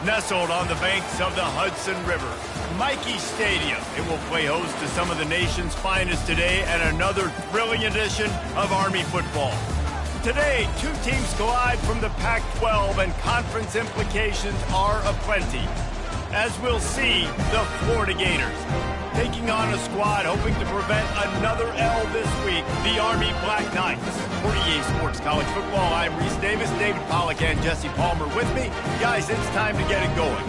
Nestled on the banks of the Hudson River, Michie Stadium. It will play host to some of the nation's finest today and another thrilling edition of Army football. Today, two teams collide from the Pac-12 and conference implications are aplenty. As we'll see, the Florida Gators taking on a squad hoping to prevent another L this week, the Army Black Knights. For EA Sports College Football, I'm Reese Davis, David Pollack, and Jesse Palmer with me. Guys, it's time to get it going.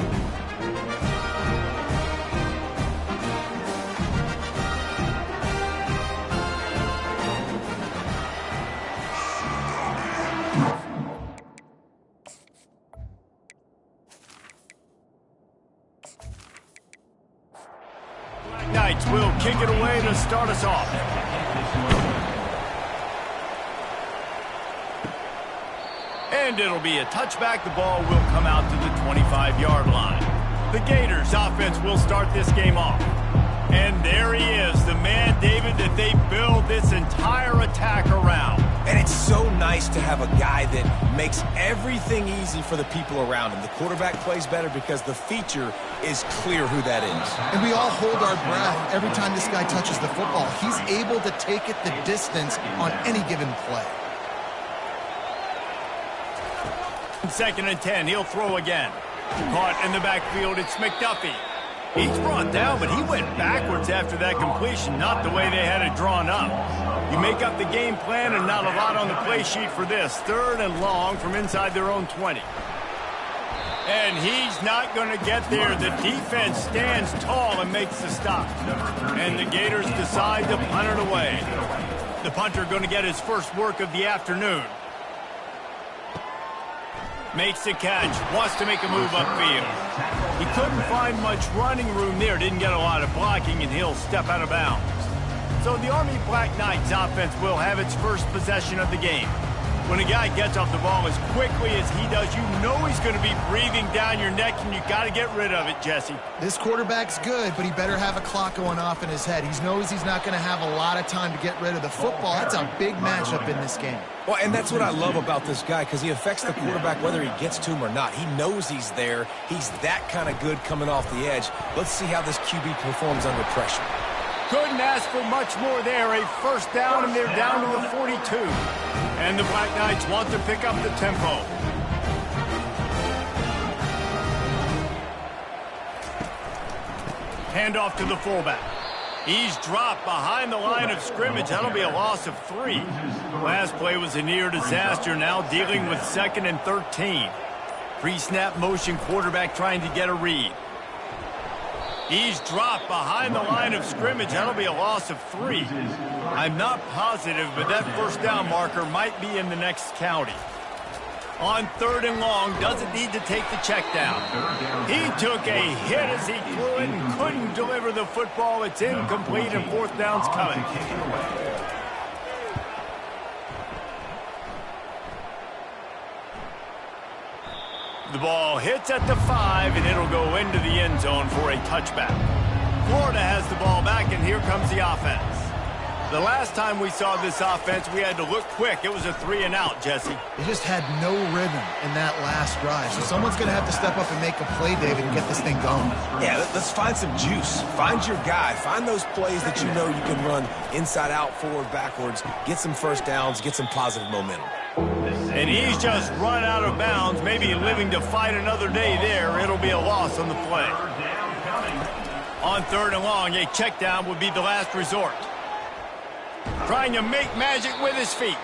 Knights will kick it away to start us off. And it'll be a touchback. The ball will come out to the 25-yard line. The Gators offense will start this game off. And there he is, the man, David, that they build this entire attack around. And it's so nice to have a guy that makes everything easy for the people around him. The quarterback plays better because the feature is clear who that is. And we all hold our breath every time this guy touches the football. He's able to take it the distance on any given play. 2nd and 10, he'll throw again. Caught in the backfield, it's McDuffie. He's brought down, but he went backwards after that completion, not the way they had it drawn up. You make up the game plan and not a lot on the play sheet for this. 3rd and long from inside their own 20. And he's not going to get there. The defense stands tall and makes the stop. And the Gators decide to punt it away. The punter going to get his first work of the afternoon. Makes the catch, wants to make a move upfield. He couldn't find much running room there, didn't get a lot of blocking, and he'll step out of bounds. So the Army Black Knights offense will have its first possession of the game. When a guy gets off the ball as quickly as he does, you know he's going to be breathing down your neck, and you got to get rid of it, Jesse. This quarterback's good, but he better have a clock going off in his head. He knows he's not going to have a lot of time to get rid of the football. That's a big matchup in this game. Well, and that's what I love about this guy, because he affects the quarterback whether he gets to him or not. He knows he's there. He's that kind of good coming off the edge. Let's see how this QB performs under pressure. Couldn't ask for much more there. A first down, and they're down to the 42. And the Black Knights want to pick up the tempo. Handoff to the fullback. He's dropped behind the line of scrimmage. That'll be a loss of 3. Last play was a near disaster. Now dealing with 2nd and 13. Pre-snap motion, quarterback trying to get a read. He's dropped behind the line of scrimmage. That'll be a loss of 3. I'm not positive, but that first down marker might be in the next county. On 3rd and long, doesn't need to take the check down. He took a hit as he threw it and couldn't deliver the football. It's incomplete, and 4th down's coming. The ball hits at the 5, and it'll go into the end zone for a touchback. Florida has the ball back, and here comes the offense. The last time we saw this offense, we had to look quick. It was a 3-and-out, Jesse. They just had no rhythm in that last drive. So someone's going to have to step up and make a play, David, and get this thing going. Yeah, let's find some juice. Find your guy. Find those plays that you know you can run inside out, forward, backwards. Get some first downs. Get some positive momentum. And he's just run out of bounds, maybe living to fight another day there. It'll be a loss on the play. On 3rd and long, a check down would be the last resort. Trying to make magic with his feet.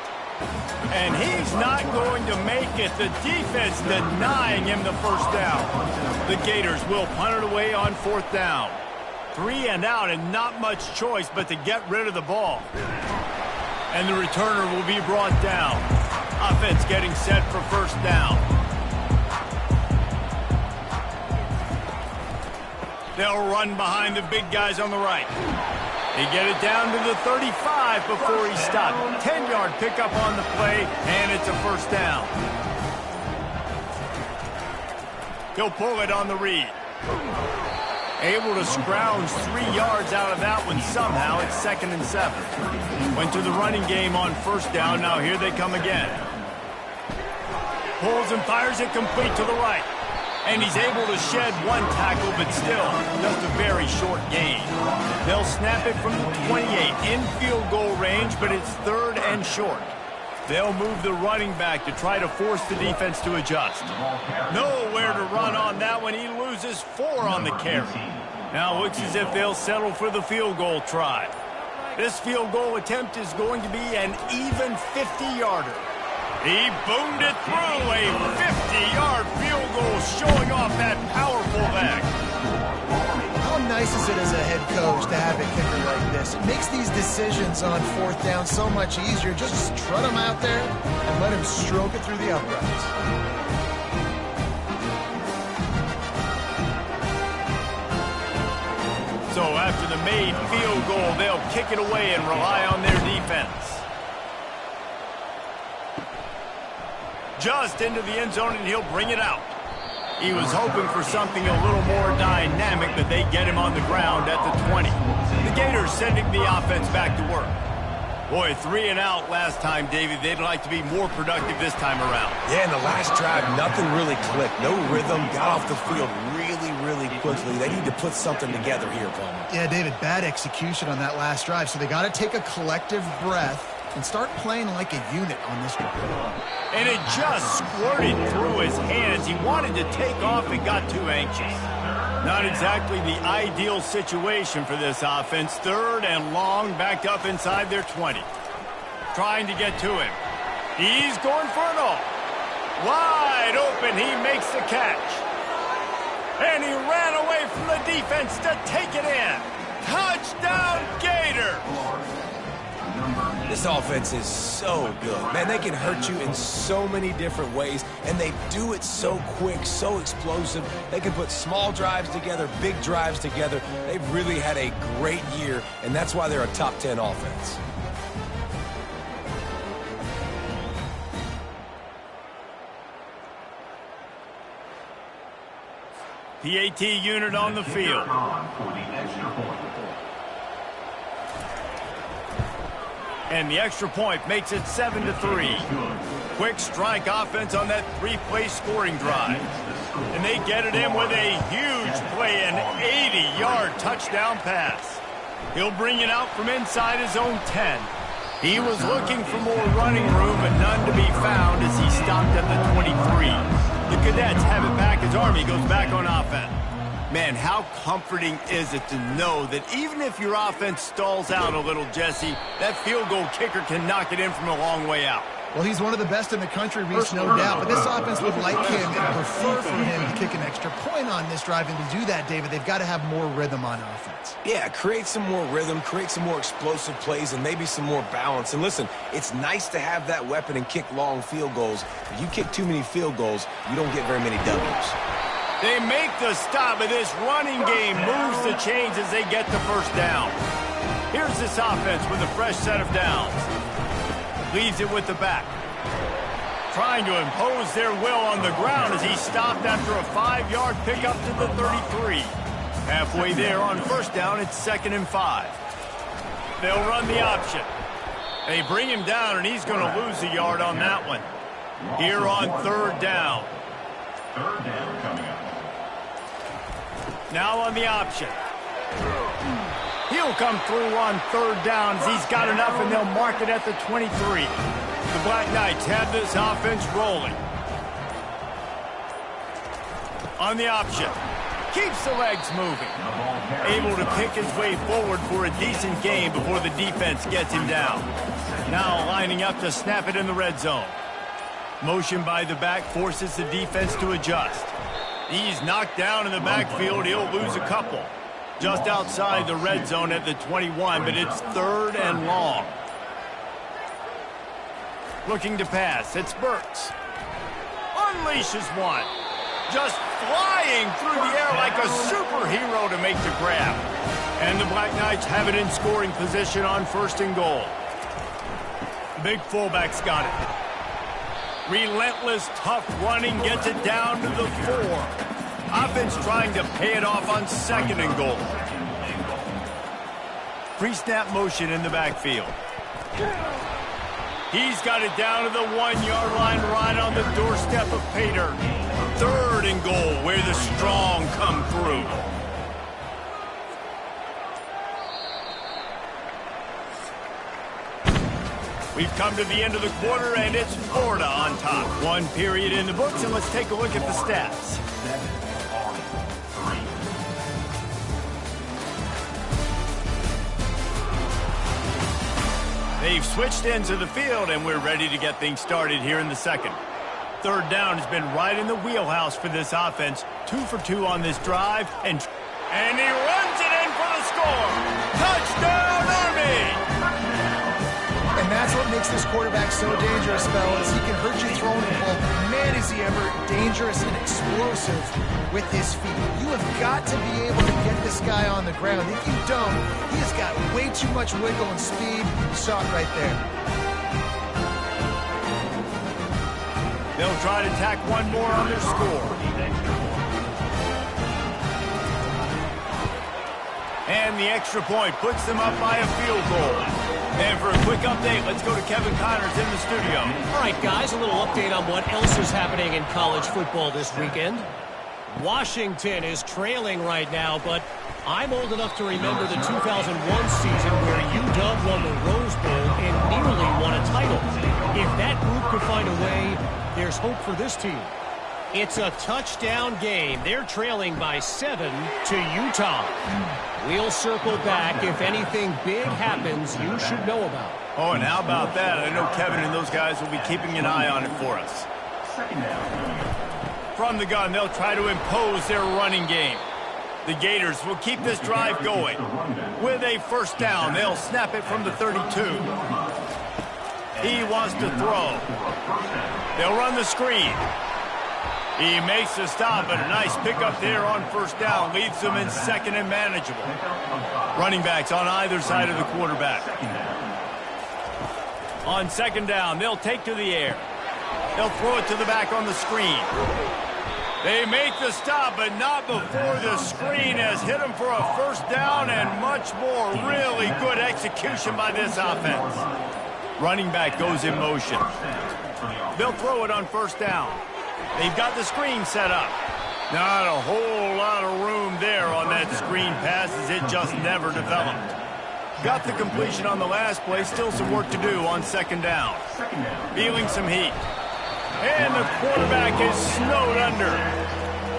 And he's not going to make it. The defense denying him the first down. The Gators will punt it away on 4th down. 3-and-out and not much choice but to get rid of the ball. And the returner will be brought down. Offense getting set for first down. They'll run behind the big guys on the right. They get it down to the 35 before he stopped. 10-yard pickup on the play, and it's a first down. He'll pull it on the read. Able to scrounge 3 yards out of that one somehow. It's 2nd and 7. Went to the running game on first down. Now here they come again. Pulls and fires it complete to the right. And he's able to shed one tackle, but still just a very short gain. They'll snap it from the 28 in field goal range, but it's 3rd and short. They'll move the running back to try to force the defense to adjust. Nowhere to run on that one. He loses 4 on the carry. Now it looks as if they'll settle for the field goal try. This field goal attempt is going to be an even 50-yarder. He boomed it through, a 50-yard field goal, showing off that powerful back. How nice is it as a head coach to have a kicker like this? It makes these decisions on 4th down so much easier. Just strut him out there and let him stroke it through the uprights. So after the made field goal, they'll kick it away and rely on their defense. Just into the end zone, and he'll bring it out. He was hoping for something a little more dynamic, but they get him on the ground at the 20. The Gators sending the offense back to work. Boy, 3 and out last time, David. They'd like to be more productive this time around. Yeah, in the last drive, nothing really clicked. No rhythm, got off the field really quickly. They need to put something together here, Palmer. Yeah, David, bad execution on that last drive, so they got to take a collective breath and start playing like a unit on this one. And it just squirted through his hands. He wanted to take off and got too anxious. Not exactly the ideal situation for this offense. 3rd and long, backed up inside their 20. Trying to get to him. He's going for it all. Wide open, he makes the catch. And he ran away from the defense to take it in. Touchdown, Gators! This offense is so good. Man, they can hurt you in so many different ways, and they do it so quick, so explosive. They can put small drives together, big drives together. They've really had a great year, and that's why they're a top 10 offense. PAT unit on the field. And the extra point makes it 7-3. Quick strike offense on that 3-play scoring drive. And they get it in with a huge play, an 80-yard touchdown pass. He'll bring it out from inside his own 10. He was looking for more running room, but none to be found as he stopped at the 23. The Cadets have it back as Army goes back on offense. Man, how comforting is it to know that even if your offense stalls out a little, Jesse, that field goal kicker can knock it in from a long way out. Well, he's one of the best in the country, Reese, no doubt. But this offense would like him and prefer for him to kick an extra point on this drive. And to do that, David, they've got to have more rhythm on offense. Yeah, create some more rhythm, create some more explosive plays, and maybe some more balance. And listen, it's nice to have that weapon and kick long field goals. If you kick too many field goals, you don't get very many W's. They make the stop, but this running game moves the chains as they get the first down. Here's this offense with a fresh set of downs. Leaves it with the back. Trying to impose their will on the ground as he stopped after a 5-yard pickup to the 33. Halfway there on first down, it's 2nd and 5. They'll run the option. They bring him down, and he's going to lose a yard on that one. Here on 3rd down. 3rd down coming up. Now on the option. He'll come through on 3rd down as he's got enough, and they'll mark it at the 23. The Black Knights have this offense rolling. On the option. Keeps the legs moving. Able to pick his way forward for a decent gain before the defense gets him down. Now lining up to snap it in the red zone. Motion by the back forces the defense to adjust. He's knocked down in the backfield. He'll lose a couple. Just outside the red zone at the 21, but it's 3rd and long. Looking to pass. It's Burks. Unleashes one. Just flying through the air like a superhero to make the grab. And the Black Knights have it in scoring position on 1st and goal. Big fullback's got it. Relentless, tough running gets it down to the 4. Offense trying to pay it off on 2nd and goal. Pre-snap motion in the backfield. He's got it down to the 1-yard line right on the doorstep of Pater. 3rd and goal, where the strong come through. We've come to the end of the quarter, and it's Florida on top. 1 period in the books, and let's take a look at the stats. They've switched ends of the field, and we're ready to get things started here in the second. 3rd down has been right in the wheelhouse for this offense. 2 for 2 on this drive, and he runs it in for the score. Touchdown, Army! And that's what makes this quarterback so dangerous, fellas. He can hurt you throwing the ball. Man, is he ever dangerous and explosive with his feet. You have got to be able to get this guy on the ground. If you don't, he has got way too much wiggle and speed. You saw it right there. They'll try to tack one more on their score. And the extra point puts them up by a field goal. And for a quick update, let's go to Kevin Connors in the studio. All right, guys, a little update on what else is happening in college football this weekend. Washington is trailing right now, but I'm old enough to remember the 2001 season where UW won the Rose Bowl and nearly won a title. If that group could find a way, there's hope for this team. It's a touchdown game. They're trailing by 7 to Utah. We'll circle back. If anything big happens, you should know about it. Oh, and how about that? I know Kevin and those guys will be keeping an eye on it for us. From the gun, they'll try to impose their running game. The Gators will keep this drive going. With a 1st down, they'll snap it from the 32. He wants to throw. They'll run the screen. He makes the stop, but a nice pickup there on 1st down. Leads them in 2nd and manageable. Running backs on either side of the quarterback. On 2nd down, they'll take to the air. They'll throw it to the back on the screen. They make the stop, but not before the screen has hit them for a 1st down and much more. Really good execution by this offense. Running back goes in motion. They'll throw it on 1st down. They've got the screen set up. Not a whole lot of room there on that screen pass as it just never developed. Got the completion on the last play. Still some work to do on 2nd down. Feeling some heat. And the quarterback is snowed under.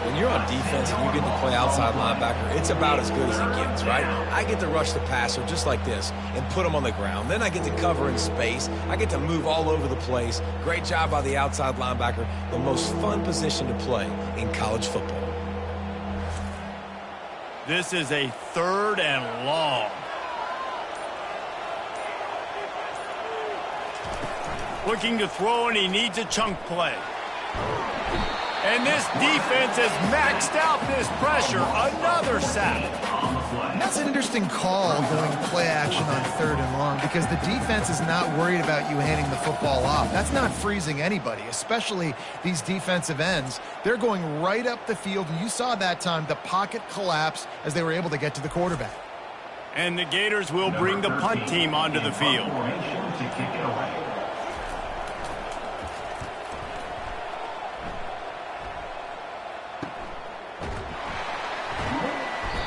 When you're on defense and you get to play outside linebacker, it's about as good as it gets, right? I get to rush the passer just like this and put him on the ground. Then I get to cover in space. I get to move all over the place. Great job by the outside linebacker. The most fun position to play in college football. This is a 3rd and long. Looking to throw, and he needs a chunk play. And this defense has maxed out this pressure. Another sack. That's an interesting call going play action on 3rd and long because the defense is not worried about you handing the football off. That's not freezing anybody, especially these defensive ends. They're going right up the field, and you saw that time the pocket collapse as they were able to get to the quarterback. And the Gators will bring the punt team onto the field.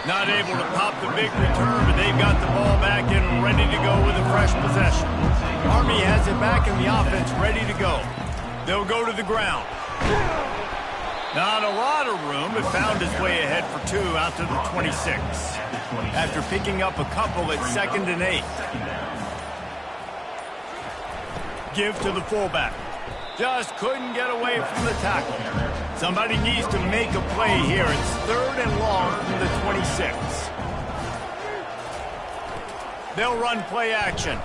Not able to pop the big return, but they've got the ball back and ready to go with a fresh possession. Army has it back in the offense, ready to go. They'll go to the ground. Not a lot of room, but found his way ahead for 2 out to the 26. After picking up a couple at 2nd and 8. Give to the fullback. Just couldn't get away from the tackle. Somebody needs to make a play here. It's 3rd and long from the 26. They'll run play action.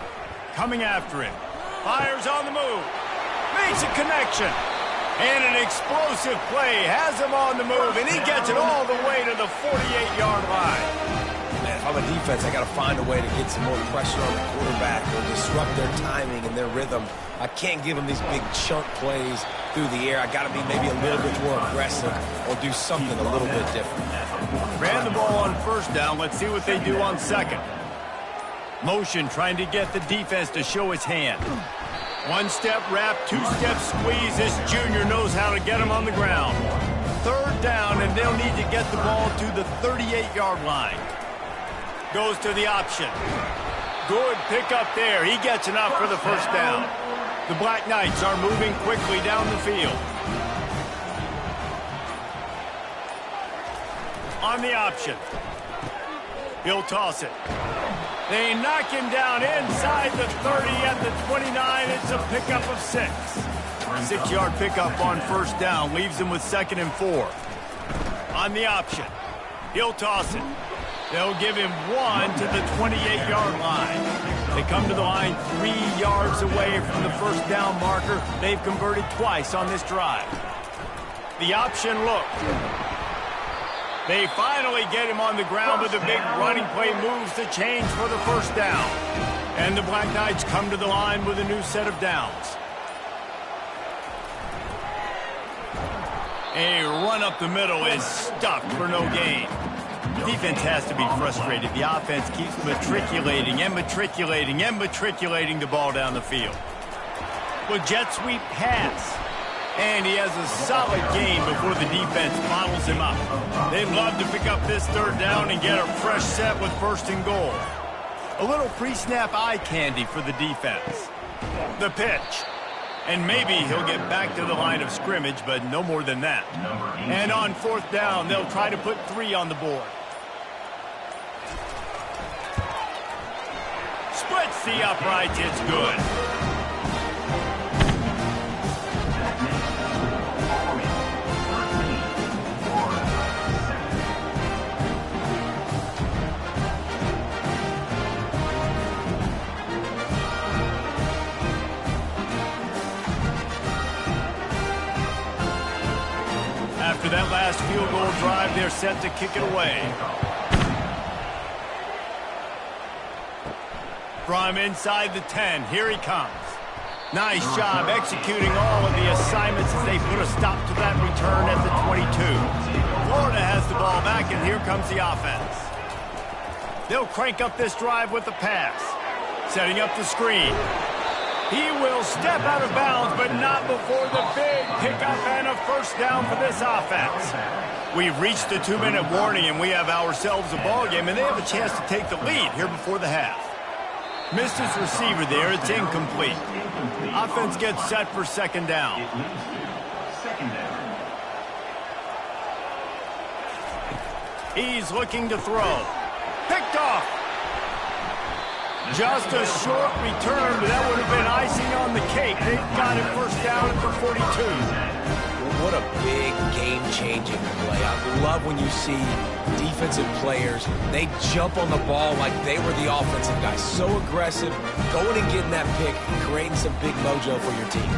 Coming after him. Fires on the move. Makes a connection. And an explosive play. Has him on the move, and he gets it all the way to the 48-yard line. Man, if I'm a defense, I got to find a way to get some more pressure on the quarterback or disrupt their timing and their rhythm. I can't give them these big chunk plays through the air. I got to be maybe a little bit more aggressive or do something a little bit different. Ran the ball on 1st down. Let's see what they do on 2nd. Motion trying to get the defense to show his hand. 1-step wrap, 2-step squeeze. This junior knows how to get him on the ground. third down, and they'll need to get the ball to the 38-yard line. Goes to the option. Good pickup there. He gets enough for the first down. The Black Knights are moving quickly down the field. On the option. He'll toss it. They knock him down inside the 30 at the 29. It's a pickup of 6. 6-yard pickup on first down leaves him with 2nd and 4. On the option. He'll toss it. They'll give him 1 to the 28-yard line. They come to the line 3 yards away from the first down marker. They've converted twice on this drive. The option look. They finally get him on the ground, but the big running play moves the chains for the first down. And the Black Knights come to the line with a new set of downs. A run up the middle is stuck for no gain. The defense has to be frustrated. The offense keeps matriculating and matriculating and matriculating the ball down the field. With jet sweep pass. And he has a solid gain before the defense bottles him up. They'd love to pick up this third down and get a fresh set with 1st and goal. A little pre-snap eye candy for the defense. The pitch. And maybe he'll get back to the line of scrimmage, but no more than that. And on 4th down, they'll try to put 3 on the board. Splits the uprights. It's good. After that last field goal drive, they're set to kick it away. From inside the 10, here he comes. Nice job executing all of the assignments as they put a stop to that return at the 22. Florida has the ball back, and here comes the offense. They'll crank up this drive with the pass. Setting up the screen. He will step out of bounds, but not before the big pickup and a first down for this offense. We've reached the 2-minute warning, and we have ourselves a ball game, and they have a chance to take the lead here before the half. Missed his receiver there. It's incomplete. Offense gets set for 2nd down. He's looking to throw. Picked off. Just a short return, but that would have been icing on the cake. They've got it first down at the 42. What a big game-changing play. I love when you see defensive players, they jump on the ball like they were the offensive guys. So aggressive, going and getting that pick, creating some big mojo for your team.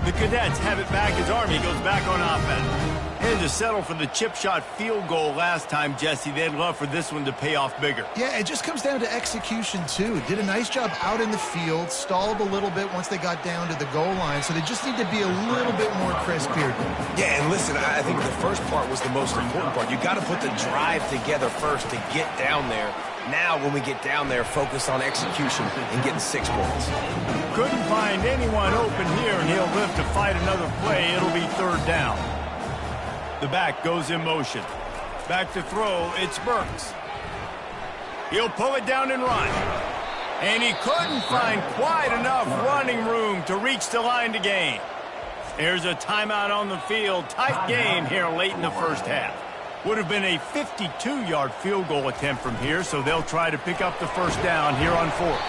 The Cadets have it back as Army goes back on offense. And to settle for the chip shot field goal last time, Jesse, they'd love for this one to pay off bigger. Yeah, it just comes down to execution, too. Did a nice job out in the field, stalled a little bit once they got down to the goal line, so they just need to be a little bit more crisp here. Yeah, and listen, I think the first part was the most important part. You got to put the drive together first to get down there. Now, when we get down there, focus on execution and getting 6 points. Couldn't find anyone open here, and he'll live to fight another play. It'll be 3rd down. The back goes in motion. Back to throw, it's Burks. He'll pull it down and run. And he couldn't find quite enough running room to reach the line to gain. There's a timeout on the field. Tight game here late in the first half. Would have been a 52-yard field goal attempt from here, so they'll try to pick up the first down here on 4th.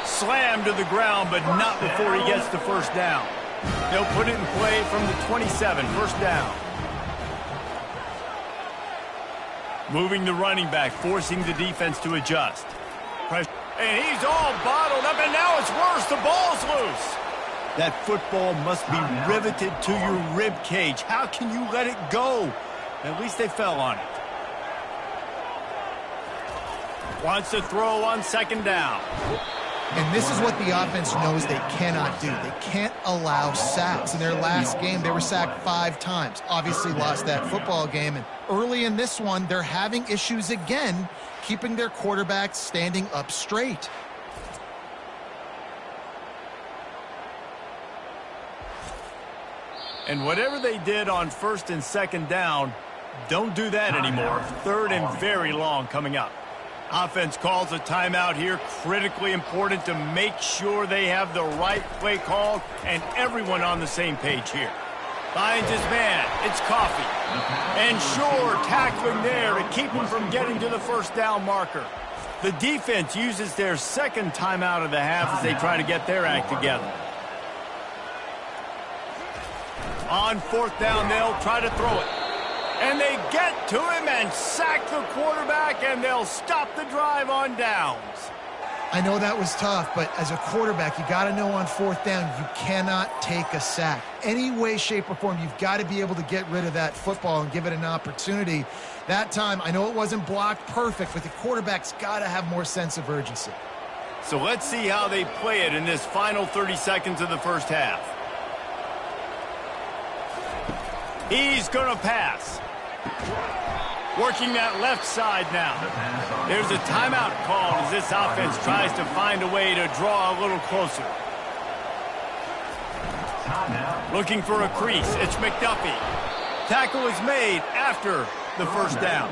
Slammed to the ground, but not before he gets the first down. They'll put it in play from the 27, first down. Moving the running back, forcing the defense to adjust. Pressure. And he's all bottled up, and now it's worse. The ball's loose. That football must be riveted to your rib cage. How can you let it go? At least they fell on it. Wants to throw on 2nd down. And this is what the offense knows they cannot do. They can't allow sacks. In their last game, they were sacked 5 times. Obviously lost that football game. And early in this one, they're having issues again, keeping their quarterback standing up straight. And whatever they did on 1st and 2nd down, don't do that anymore. 3rd and very long coming up. Offense calls a timeout here. Critically important to make sure they have the right play called and everyone on the same page here. Finds his man. It's Coffee. And Shore tackling there to keep him from getting to the 1st down marker. The defense uses their 2nd timeout of the half as they try to get their act together. On 4th down, they'll try to throw it. And they get to him and sack the quarterback, and they'll stop the drive on downs. I know that was tough, but as a quarterback, you got to know on 4th down, you cannot take a sack. Any way, shape, or form, you've got to be able to get rid of that football and give it an opportunity. That time, I know it wasn't blocked perfect, but the quarterback's got to have more sense of urgency. So let's see how they play it in this final 30 seconds of the 1st half. He's going to pass. Working that left side now. There's a timeout called as this offense tries to find a way to draw a little closer. Looking for a crease. It's McDuffie. Tackle is made after the 1st down.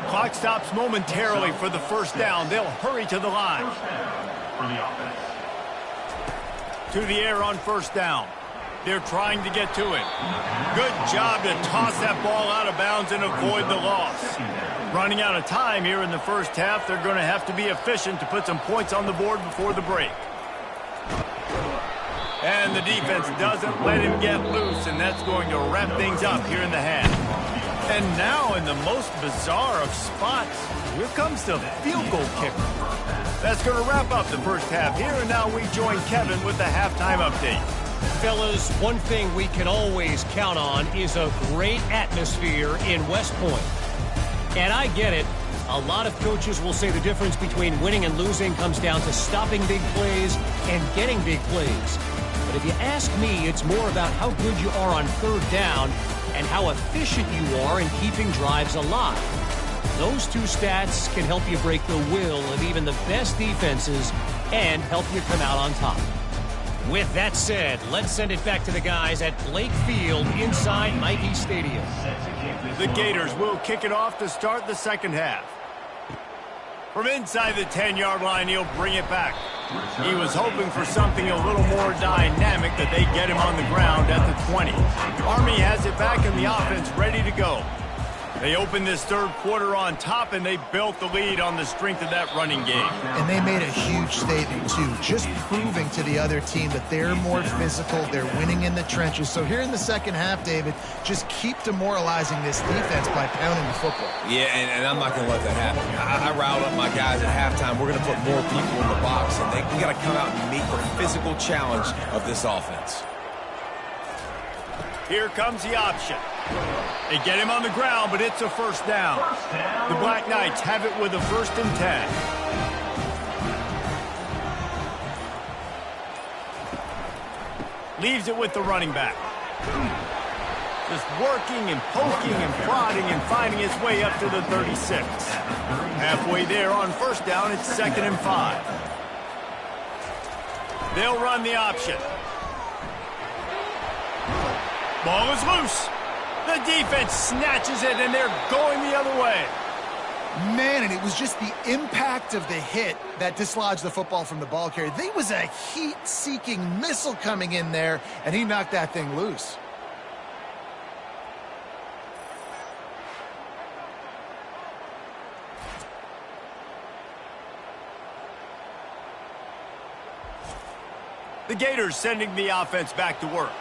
Clock stops momentarily for the 1st down. They'll hurry to the line. To the air on 1st down. They're trying to get to it. Good job to toss that ball out of bounds and avoid the loss. Running out of time here in the 1st half, they're going to have to be efficient to put some points on the board before the break. And the defense doesn't let him get loose, and that's going to wrap things up here in the half. And now in the most bizarre of spots, here comes the field goal kicker. That's going to wrap up the 1st half here, and now we join Kevin with the halftime update. Fellas, one thing we can always count on is a great atmosphere in West Point. And I get it. A lot of coaches will say the difference between winning and losing comes down to stopping big plays and getting big plays. But if you ask me, it's more about how good you are on 3rd down and how efficient you are in keeping drives alive. Those two stats can help you break the will of even the best defenses and help you come out on top. With that said, let's send it back to the guys at Blake Field inside Nike Stadium. The Gators will kick it off to start the 2nd half. From inside the 10-yard line, he'll bring it back. He was hoping for something a little more dynamic, that they get him on the ground at the 20. Army has it back and the offense ready to go. They opened this 3rd quarter on top, and they built the lead on the strength of that running game. And they made a huge statement, too, just proving to the other team that they're more physical, they're winning in the trenches. So here in the 2nd half, David, just keep demoralizing this defense by pounding the football. Yeah, and I'm not going to let that happen. I riled up my guys at halftime. We're going to put more people in the box, and we got to come out and meet the physical challenge of this offense. Here comes the option. They get him on the ground, but it's a 1st down. The Black Knights have it with a 1st and 10. Leaves it with the running back. Just working and poking and prodding and finding his way up to the 36. Halfway there on 1st down, it's 2nd and 5. They'll run the option. Ball is loose. The defense snatches it, and they're going the other way. Man, and it was just the impact of the hit that dislodged the football from the ball carrier. There was a heat-seeking missile coming in there, and he knocked that thing loose. The Gators sending the offense back to work.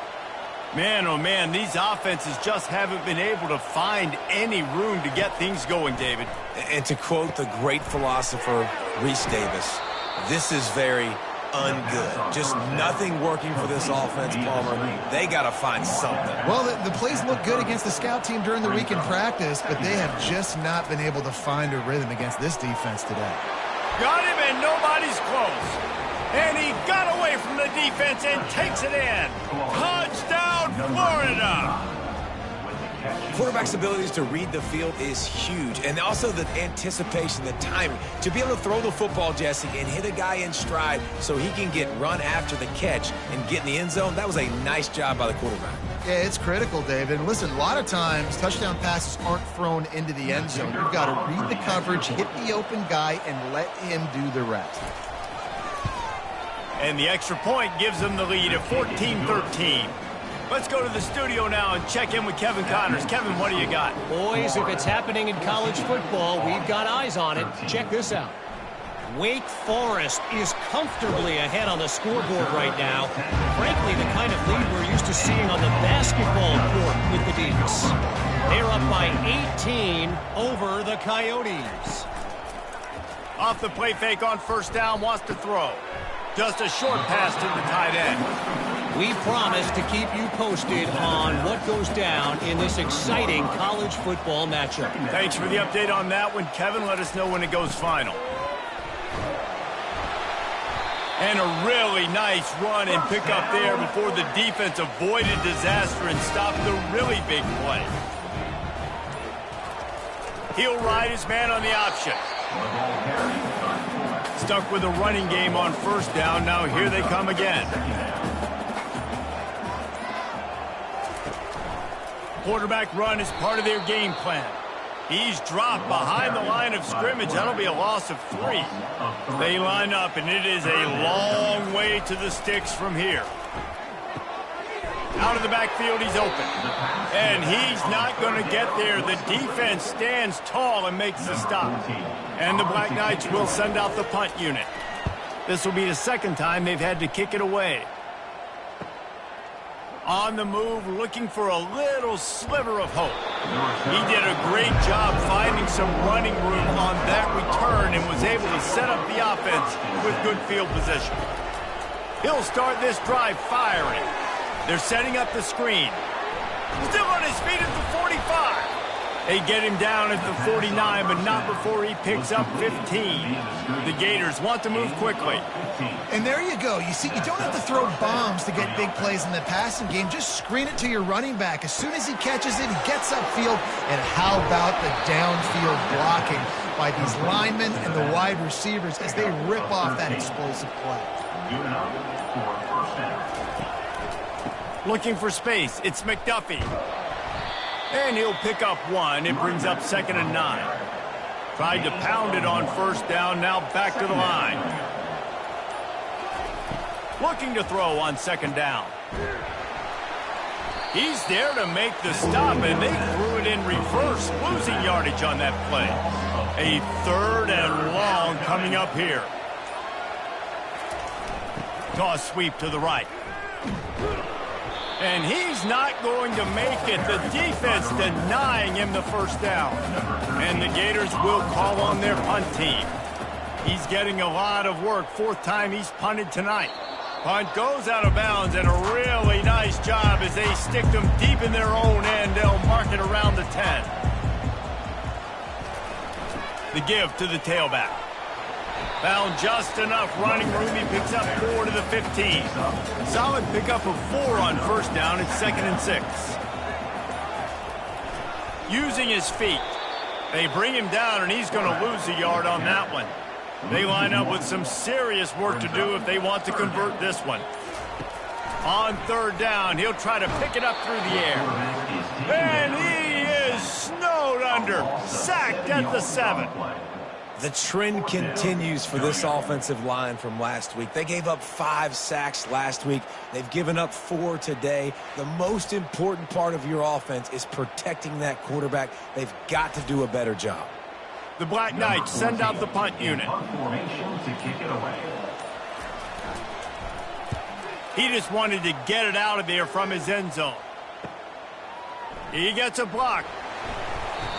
Man, oh man, these offenses just haven't been able to find any room to get things going, David. And to quote the great philosopher, Reese Davis, this is very ungood. Just nothing working for this offense, Palmer. They got to find something. Well, the plays look good against the scout team during the week in practice, but they have just not been able to find a rhythm against this defense today. Got him, and nobody's close. And he got away from the defense and takes it in. Touchdown, Florida! Quarterback's abilities to read the field is huge, and also the anticipation, the timing. To be able to throw the football, Jesse, and hit a guy in stride so he can get run after the catch and get in the end zone, that was a nice job by the quarterback. Yeah, it's critical, David. And listen, a lot of times touchdown passes aren't thrown into the end zone. You've got to read the coverage, hit the open guy, and let him do the rest. And the extra point gives them the lead at 14-13. Let's go to the studio now and check in with Kevin Connors. Kevin, what do you got? Boys, if it's happening in college football, we've got eyes on it. Check this out. Wake Forest is comfortably ahead on the scoreboard right now. Frankly, the kind of lead we're used to seeing on the basketball court with the Deacs. They're up by 18 over the Coyotes. Off the play fake on first down, wants to throw. Just a short pass to the tight end. We promise to keep you posted on what goes down in this exciting college football matchup. Thanks for the update on that one, Kevin. Let us know when it goes final. And a really nice run and pick up there before the defense avoided disaster and stopped the really big play. He'll ride his man on the option. Stuck with a running game on first down. Now here they come again. Quarterback run is part of their game plan. He's dropped behind the line of scrimmage. That'll be a loss of 3. They line up, and it is a long way to the sticks from here. Out of the backfield, he's open. And he's not going to get there. The defense stands tall and makes the stop. And the Black Knights will send out the punt unit. This will be the second time they've had to kick it away. On the move, looking for a little sliver of hope. He did a great job finding some running room on that return and was able to set up the offense with good field position. He'll start this drive firing. They're setting up the screen. Still on his feet at the 45. They get him down at the 49, but not before he picks up 15. The Gators want to move quickly. And there you go. You see, you don't have to throw bombs to get big plays in the passing game. Just screen it to your running back. As soon as he catches it, he gets upfield. And how about the downfield blocking by these linemen and the wide receivers as they rip off that explosive play. Looking for space. It's McDuffie. And he'll pick up 1. It brings up 2nd and 9. Tried to pound it on first down. Now back to the line. Looking to throw on 2nd down. He's there to make the stop, and they threw it in reverse, losing yardage on that play. A 3rd and long coming up here. Toss sweep to the right. And he's not going to make it. The defense denying him the first down. And the Gators will call on their punt team. He's getting a lot of work. 4th time he's punted tonight. Punt goes out of bounds, and a really nice job as they stick them deep in their own end. They'll mark it around the 10. The give to the tailback. Found just enough running room. He picks up 4 to the 15. Solid pickup of 4 on first down. It's 2nd and 6. Using his feet. They bring him down, and he's going to lose a yard on that one. They line up with some serious work to do if they want to convert this one. On 3rd down, he'll try to pick it up through the air. And he is snowed under. Sacked at the 7. The trend continues for this offensive line from last week. They gave up 5 sacks last week. They've given up 4 today. The most important part of your offense is protecting that quarterback. They've got to do a better job. The Black Knights send out the punt unit. He just wanted to get it out of there from his end zone. He gets a block.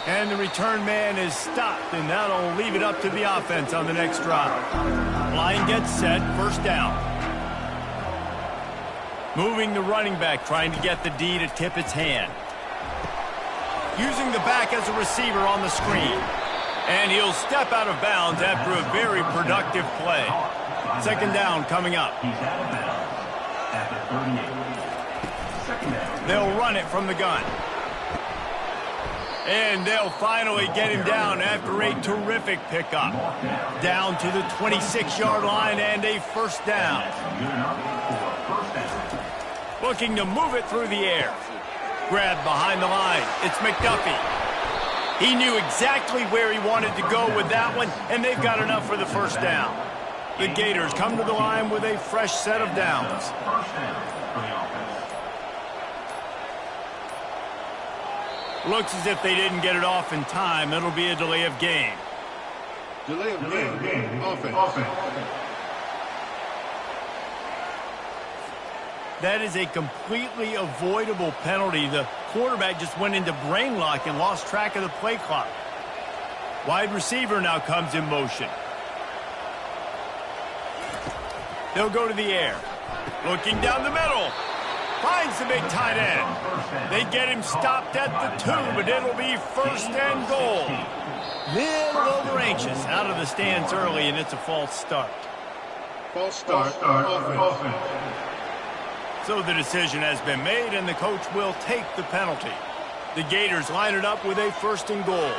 And the return man is stopped, and that'll leave it up to the offense on the next drive. Line gets set, first down. Moving the running back, trying to get the D to tip its hand. Using the back as a receiver on the screen. And he'll step out of bounds after a very productive play. 2nd down coming up. They'll run it from the gun. And they'll finally get him down after a terrific pickup. Down to the 26-yard line and a first down. Looking to move it through the air. Grabbed behind the line. It's McDuffie. He knew exactly where he wanted to go with that one, and they've got enough for the first down. The Gators come to the line with a fresh set of downs. First down for the offense. Looks as if they didn't get it off in time. It'll be a delay of game. Delay of game. Offense. That is a completely avoidable penalty. The quarterback just went into brain lock and lost track of the play clock. Wide receiver now comes in motion. They'll go to the air. Looking down the middle. Finds the big tight end. They get him stopped at the 2, but it'll be first and goal. Little over anxious out of the stands early, and it's a false start. False start. Offense. So the decision has been made, and the coach will take the penalty. The Gators line it up with a first and goal.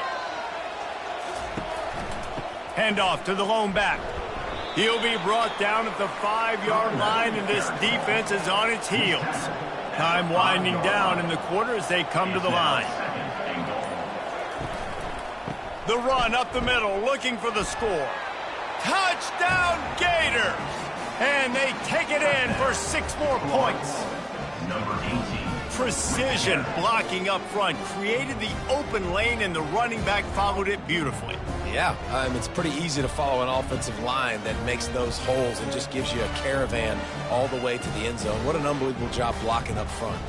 Handoff to the lone back. He'll be brought down at the 5-yard line, and this defense is on its heels. Time winding down in the quarter as they come to the line. The run up the middle, looking for the score. Touchdown, Gators! And they take it in for 6 more points. Number 18. Precision blocking up front created the open lane, and the running back followed it beautifully. Yeah, it's pretty easy to follow an offensive line that makes those holes and just gives you a caravan all the way to the end zone. What an unbelievable job blocking up front.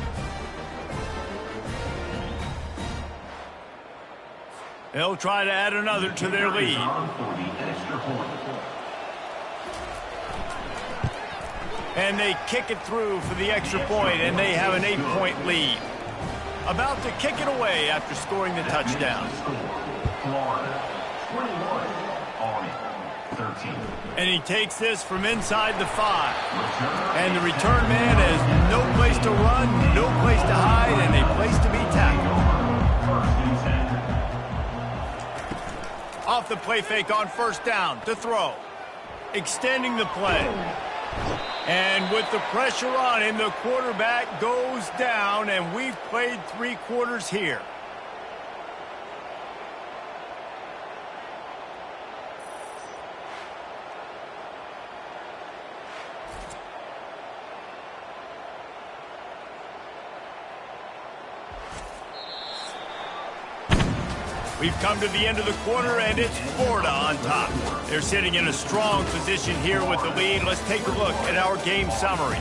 They'll try to add another to their lead. For the extra point. And they kick it through for the extra point, and they have an 8-point lead. About to kick it away after scoring the touchdown. Florida, 21. Army, 13. And he takes this from inside the 5. And the return man has no place to run, no place to hide, and a place to be tackled. First and 10. Off the play fake on first down to throw. Extending the play. And with the pressure on him, the quarterback goes down, and we've played 3 quarters here. We've come to the end of the quarter, and it's Florida on top. They're sitting in a strong position here with the lead. Let's take a look at our game summary.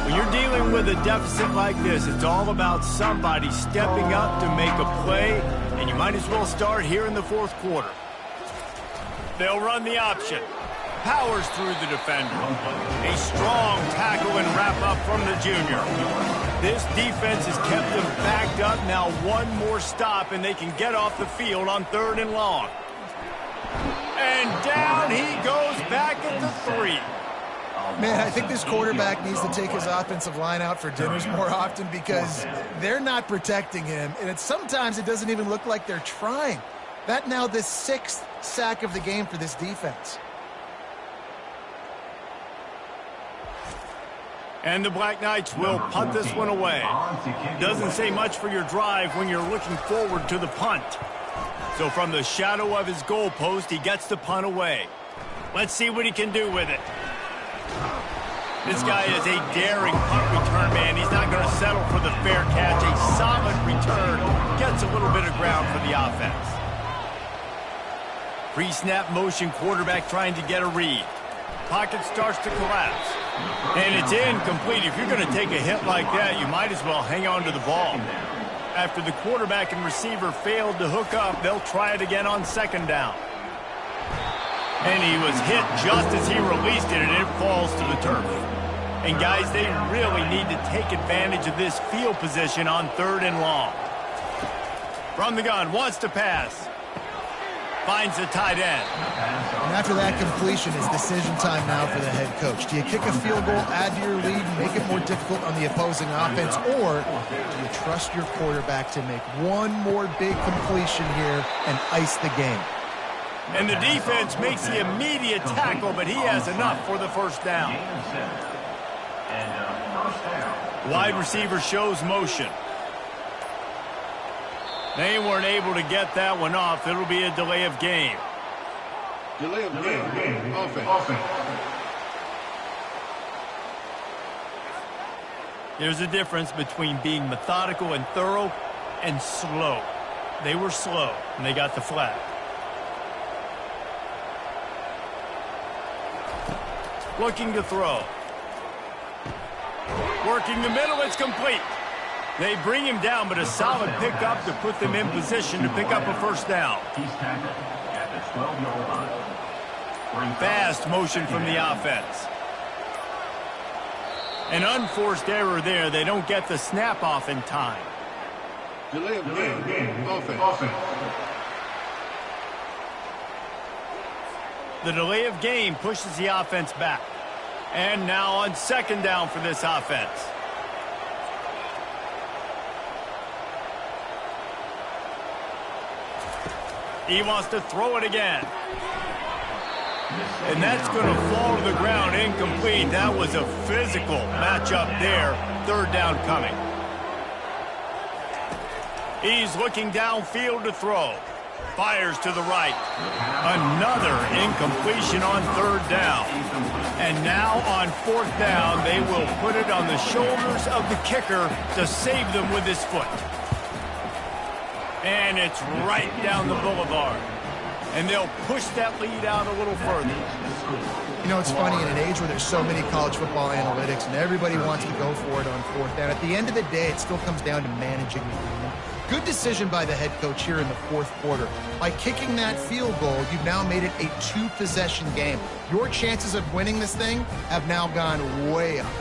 When you're dealing with a deficit like this, it's all about somebody stepping up to make a play, and you might as well start here in the 4th quarter. They'll run the option. Powers through the defender. A strong tackle and wrap up from the junior. This defense has kept them backed up. Now one more stop, and they can get off the field on 3rd and long. And down he goes back at the 3. Man, I think this quarterback needs to take his offensive line out for dinners more often, because they're not protecting him, and sometimes it doesn't even look like they're trying. That now the 6th sack of the game for this defense. And the Black Knights will punt this one away. Doesn't say much for your drive when you're looking forward to the punt. So from the shadow of his goalpost, he gets the punt away. Let's see what he can do with it. This guy is a daring punt return man. He's not going to settle for the fair catch. A solid return gets a little bit of ground for the offense. Pre-snap motion, quarterback trying to get a read. Pocket starts to collapse. And it's incomplete. If you're going to take a hit like that, you might as well hang on to the ball. After the quarterback and receiver failed to hook up, they'll try it again on 2nd down. And he was hit just as he released it, and it falls to the turf. And guys, they really need to take advantage of this field position on 3rd and long. From the gun, wants to pass. Finds the tight end. And after that completion, it's decision time now for the head coach. Do you kick a field goal, add to your lead, and make it more difficult on the opposing offense, or do you trust your quarterback to make one more big completion here and ice the game? And the defense makes the immediate tackle, but he has enough for the first down. Wide receiver shows motion. They weren't able to get that one off. It'll be a delay of game. Delay of game. Offense. There's a difference between being methodical and thorough and slow. They were slow, and they got the flag. Looking to throw. Working the middle, it's complete. They bring him down, but a solid pickup to put them in position to pick up a first down. He's tackled at the 12-yard line. Fast motion from the offense. An unforced error there. They don't get the snap off in time. Delay of game. Offense. The delay of game pushes the offense back. And now on second down for this offense. He wants to throw it again. And that's going to fall to the ground incomplete. That was a physical matchup there. Third down coming. He's looking downfield to throw. Fires to the right. Another incompletion on third down. And now on fourth down, they will put it on the shoulders of the kicker to save them with his foot. And it's right down the boulevard. And they'll push that lead out a little further. You know, it's funny, in an age where there's so many college football analytics and everybody wants to go for it on fourth down, at the end of the day, it still comes down to managing the game. Good decision by the head coach here in the fourth quarter. By kicking that field goal, you've now made it a two-possession game. Your chances of winning this thing have now gone way up.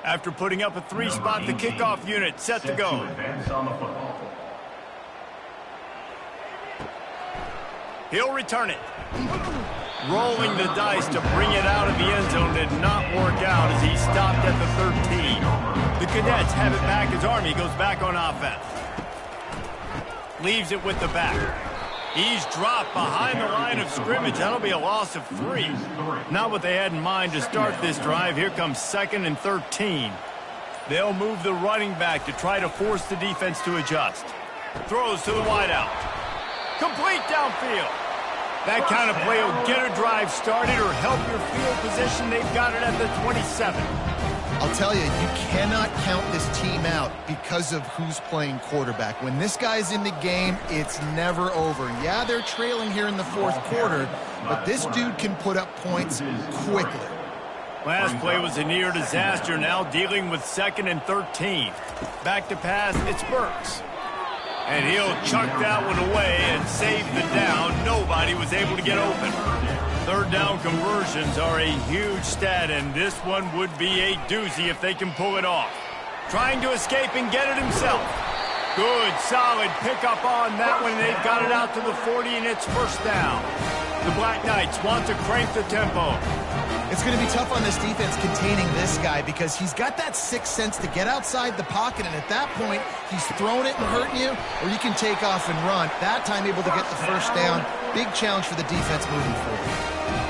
After putting up a three-spot, the kickoff unit set to go. He'll return it. Rolling the dice to bring it out of the end zone did not work out as he stopped at the 13. The Cadets have it back as Army goes back on offense. Leaves it with the back. He's dropped behind the line of scrimmage. That'll be a loss of 3. Not what they had in mind to start this drive. Here comes 2nd and 13. They'll move the running back to try to force the defense to adjust. Throws to the wideout. Complete downfield. That kind of play will get a drive started or help your field position. They've got it at the 27. I'll tell you, you cannot count this team out because of who's playing quarterback. When this guy's in the game, it's never over. Yeah, they're trailing here in the fourth quarter, but this dude can put up points quickly. Last play was a near disaster, now dealing with 2nd and 13. Back to pass, it's Burks. And he'll chuck that one away and save the down. Nobody was able to get open. Third down conversions are a huge stat, and this one would be a doozy if they can pull it off. Trying to escape and get it himself. Good, solid pickup on that one. They've got it out to the 40, and it's first down. The Black Knights want to crank the tempo. It's going to be tough on this defense containing this guy because he's got that sixth sense to get outside the pocket, and at that point, he's throwing it and hurting you, or you can take off and run. That time able to get the first down. Big challenge for the defense moving forward.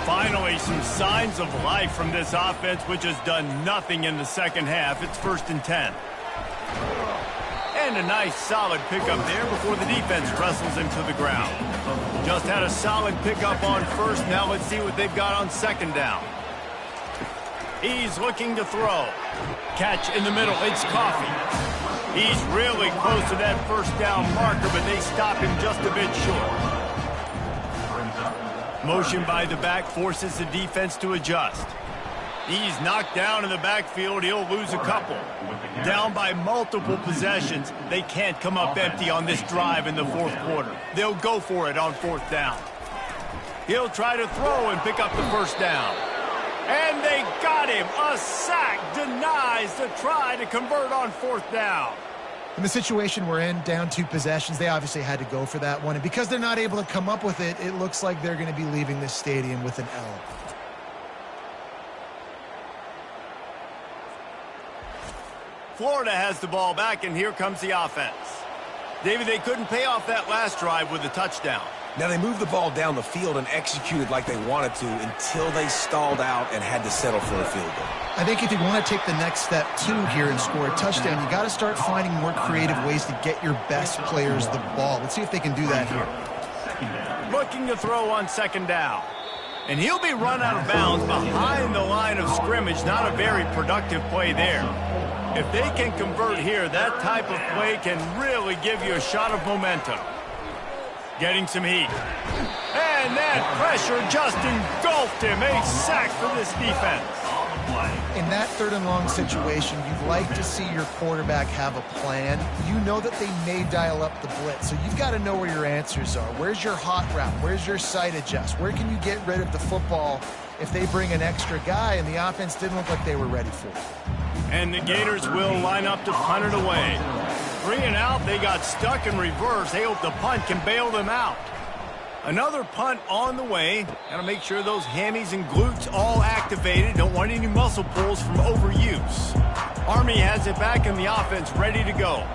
Finally, some signs of life from this offense, which has done nothing in the second half. It's 1st and 10. And a nice, solid pickup there before the defense wrestles him to the ground. Just had a solid pickup on first. Now let's see what they've got on second down. He's looking to throw. Catch in the middle. It's Coffee. He's really close to that first down marker, but they stop him just a bit short. Motion by the back forces the defense to adjust. He's knocked down in the backfield. He'll lose a couple. Down by multiple possessions. They can't come up empty on this drive in the fourth quarter. They'll go for it on fourth down. He'll try to throw and pick up the first down. And they got him. A sack denies the try to convert on fourth down. In the situation we're in, down 2 possessions, they obviously had to go for that one. And because they're not able to come up with it, it looks like they're going to be leaving this stadium with an L. Florida has the ball back, and here comes the offense. David, they couldn't pay off that last drive with a touchdown. Now, they moved the ball down the field and executed like they wanted to until they stalled out and had to settle for a field goal. I think if you want to take the next step, too, here and score a touchdown, you got to start finding more creative ways to get your best players the ball. Let's see if they can do that here. Looking to throw on second down. And he'll be run out of bounds behind the line of scrimmage. Not a very productive play there. If they can convert here, that type of play can really give you a shot of momentum. Getting some heat. And that pressure just engulfed him. A sack for this defense. In that third and long situation, you'd like to see your quarterback have a plan. You know that they may dial up the blitz, so you've got to know where your answers are. Where's your hot route? Where's your sight adjust? Where can you get rid of the football if they bring an extra guy and the offense didn't look like they were ready for it? And the Gators will line up to punt it away. 3 and out, they got stuck in reverse. They hope the punt can bail them out. Another punt on the way. Got to make sure those hammies and glutes all activated. Don't want any muscle pulls from overuse. Army has it back in the offense, ready to go.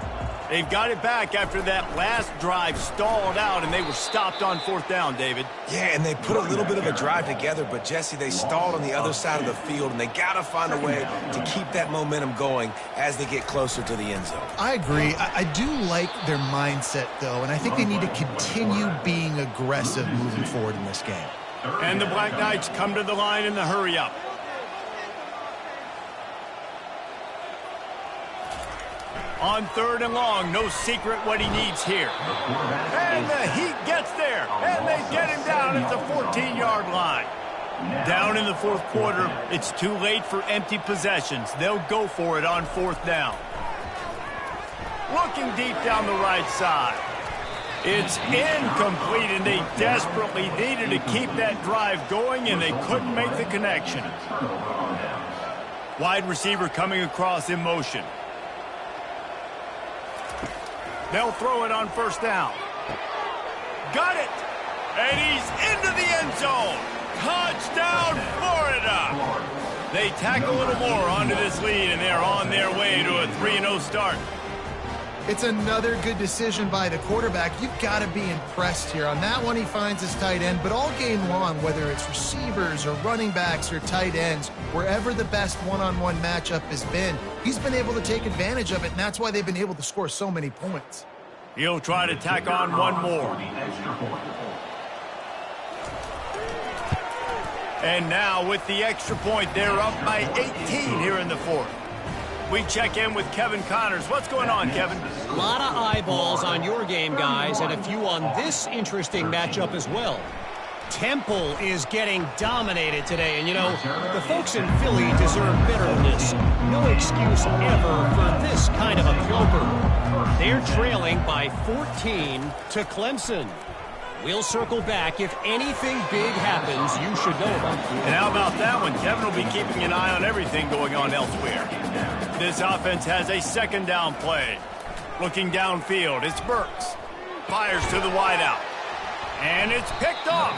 They've got it back after that last drive stalled out, and they were stopped on fourth down, David. Yeah, and they put a little bit of a drive together, but, Jesse, they stalled on the other side of the field, and they got to find a way to keep that momentum going as they get closer to the end zone. I agree. I do like their mindset, though, and I think they need to continue being aggressive moving forward in this game. And the Black Knights come to the line in the hurry-up. On 3rd and long, no secret what he needs here. And the heat gets there, and they get him down at the 14-yard line. Down in the fourth quarter, it's too late for empty possessions. They'll go for it on 4th down. Looking deep down the right side. It's incomplete, and they desperately needed to keep that drive going, and they couldn't make the connection. Wide receiver coming across in motion. They'll throw it on 1st down. Got it! And he's into the end zone! Touchdown, Florida! They tack a little more onto this lead, and they're on their way to a 3-0 start. It's another good decision by the quarterback. You've got to be impressed here. On that one, he finds his tight end, but all game long, whether it's receivers or running backs or tight ends, wherever the best one-on-one matchup has been, he's been able to take advantage of it, and that's why they've been able to score so many points. He'll try to tack on one more. And now with the extra point, they're up by 18 here in the fourth. We check in with Kevin Connors. What's going on, Kevin? A lot of eyeballs on your game, guys, and a few on this interesting matchup as well. Temple is getting dominated today, and, you know, the folks in Philly deserve better than this. No excuse ever for this kind of a clunker. They're trailing by 14 to Clemson. We'll circle back. If anything big happens, you should know about it. And how about that one? Kevin will be keeping an eye on everything going on elsewhere. This offense has a 2nd down play. Looking downfield, it's Burks. Fires to the wideout. And it's picked off.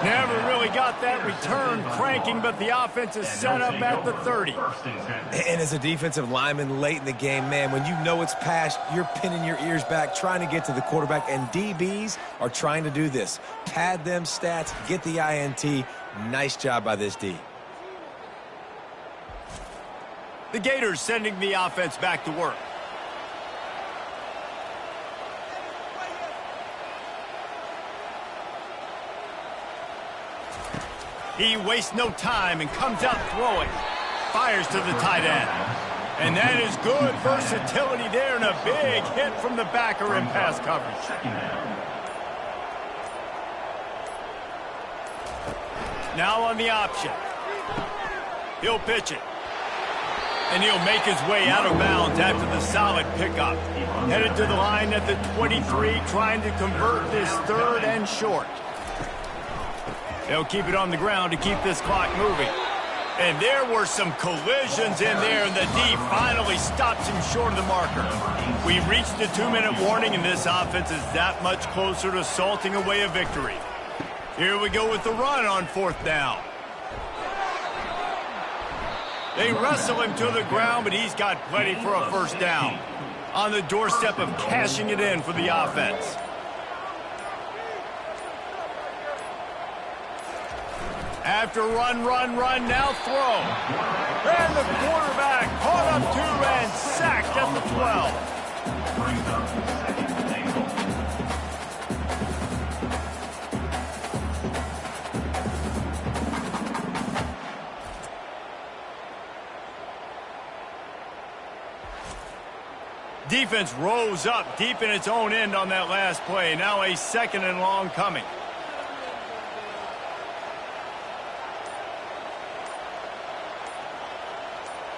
Never really got that return cranking, but the offense is set up at the 30. And as a defensive lineman late in the game, man, when you know it's past, you're pinning your ears back, trying to get to the quarterback, and DBs are trying to do this. Pad them stats, get the INT. Nice job by this D. The Gators sending the offense back to work. He wastes no time and comes out throwing. Fires to the tight end. And that is good versatility there and a big hit from the backer in pass coverage. Now on the option. He'll pitch it. And he'll make his way out of bounds after the solid pickup. Headed to the line at the 23, trying to convert this 3rd and short. They'll keep it on the ground to keep this clock moving. And there were some collisions in there, and the D finally stops him short of the marker. We've reached the 2-minute warning, and this offense is that much closer to salting away a victory. Here we go with the run on 4th down. They wrestle him to the ground, but he's got plenty for a 1st down. on the doorstep of cashing it in for the offense. After run, now throw. And the quarterback caught up to and sacked at the 12. Brings up second and goal. Defense rose up deep in its own end on that last play. Now a 2nd and long coming.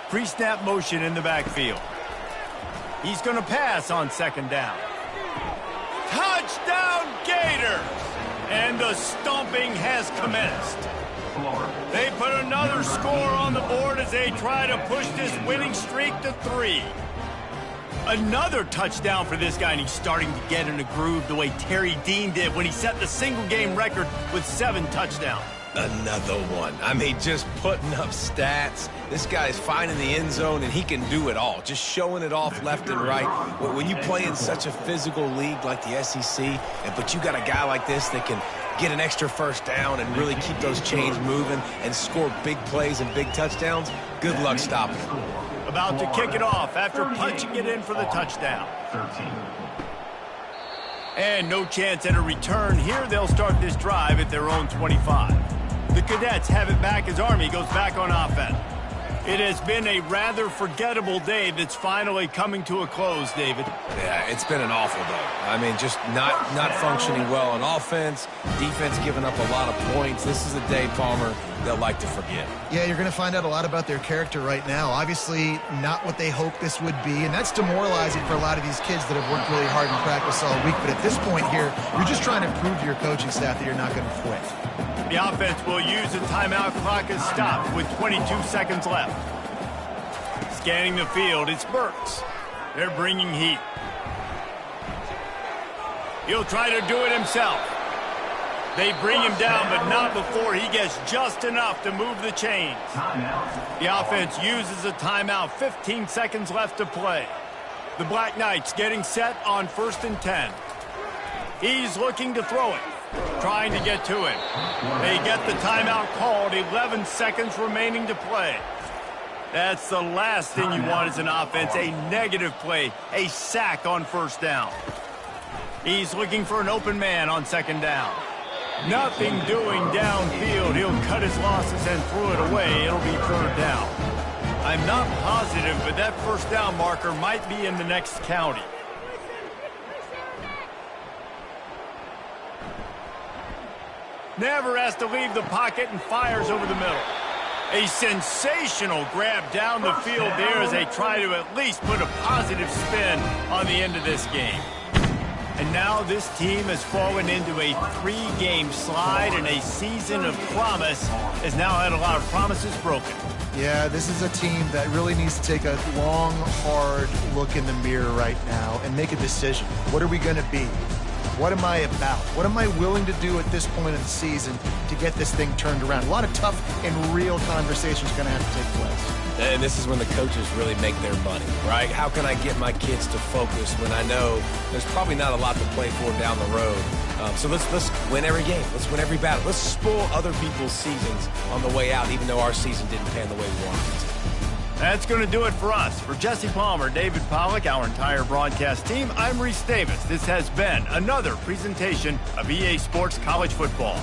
Pre-snap motion in the backfield. He's going to pass on 2nd down. Touchdown Gators! And the stomping has commenced. They put another score on the board as they try to push this winning streak to 3. Another touchdown for this guy, and he's starting to get in a groove the way Terry Dean did when he set the single-game record with 7 touchdowns. Another one. I mean, just putting up stats. This guy's finding the end zone, and he can do it all. Just showing it off left and right. When you play in such a physical league like the SEC, but you got a guy like this that can get an extra first down and really keep those chains moving and score big plays and big touchdowns, good luck stopping him. About to kick it off after punching it in for the touchdown. 13. And no chance at a return here. They'll start this drive at their own 25. The Cadets have it back as Army goes back on offense. It has been a rather forgettable day that's finally coming to a close, David. Yeah, it's been an awful day. I mean, just not functioning well on offense, defense giving up a lot of points. This is a day, Palmer, they'll like to forget. Yeah, you're going to find out a lot about their character right now. Obviously, not what they hoped this would be, and that's demoralizing for a lot of these kids that have worked really hard in practice all week. But at this point here, you're just trying to prove to your coaching staff that you're not going to quit. The offense will use the timeout clock as stopped with 22 seconds left. Scanning the field, it's Burks. They're bringing heat. He'll try to do it himself. They bring him down, but not before he gets just enough to move the chains. The offense uses a timeout, 15 seconds left to play. The Black Knights getting set on 1st and 10. He's looking to throw it, trying to get to it. They get the timeout called, 11 seconds remaining to play. That's the last thing you want as an offense, a negative play, a sack on 1st down. He's looking for an open man on 2nd down. Nothing doing downfield. He'll cut his losses and throw it away. It'll be 3rd down. I'm not positive, but that 1st down marker might be in the next county. Never has to leave the pocket and fires over the middle. A sensational grab down the field there as they try to at least put a positive spin on the end of this game. And now this team has fallen into a 3-game slide, and a season of promise has now had a lot of promises broken. Yeah, this is a team that really needs to take a long, hard look in the mirror right now and make a decision. What are we going to be? What am I about? What am I willing to do at this point in the season to get this thing turned around? A lot of tough and real conversations are going to have to take place. And this is when the coaches really make their money, right? How can I get my kids to focus when I know there's probably not a lot to play for down the road? So let's win every game. Let's win every battle. Let's spoil other people's seasons on the way out, even though our season didn't pan the way we wanted it to. That's going to do it for us. For Jesse Palmer, David Pollack, our entire broadcast team, I'm Reese Davis. This has been another presentation of EA Sports College Football.